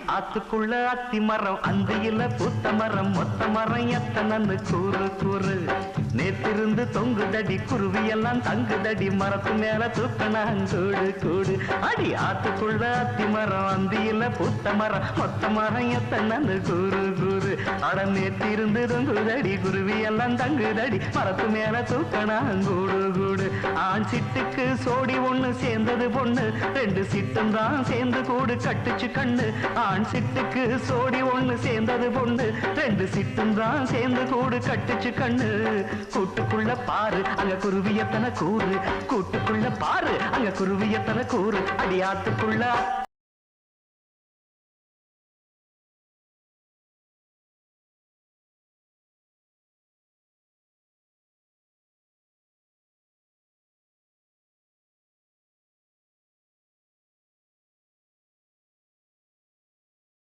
ஆத்துக்குள்ள அத்தி மரம் அந்தியில பூத்த மரம் மொத்த மரம் எத்தனன்னு கூறு கூறு நேத்திருந்து தொங்குதடி குருவி எல்லாம் தங்குதடி மரத்து மேல தூக்கணாங்கூடு கூடு அடி ஆத்துக்குள்ள அத்தி மரம் அந்தியில பூத்த மரம் மொத்த மரம் எத்தனன்னு கூறு கூறு அட நேத்திருந்து தொங்குதடி குருவி எல்லாம் தங்குதடி மரத்து மேல தூக்கணாங்கூடு கூடு ஆண் சிட்டுக்கு சோடி ஒண்ணு சேர்ந்தது பொண்ணு ரெண்டு சிட்டும் தான் சேர்ந்து கூடு கட்டுச்சு கண்ணு ஆண் சிட்டுக்கு சோடி ஒண்ணு சேர்ந்தது பொண்ணு ரெண்டு சிட்டும் தான் சேர்ந்து கூடு கட்டுச்சு கண்ணு கூட்டுக்குள்ள பாரு அங்க குருவியத்தன கூறு கூட்டுக்குள்ள பாரு அங்க குருவியத்தன கூறு அடியாத்துக்குள்ள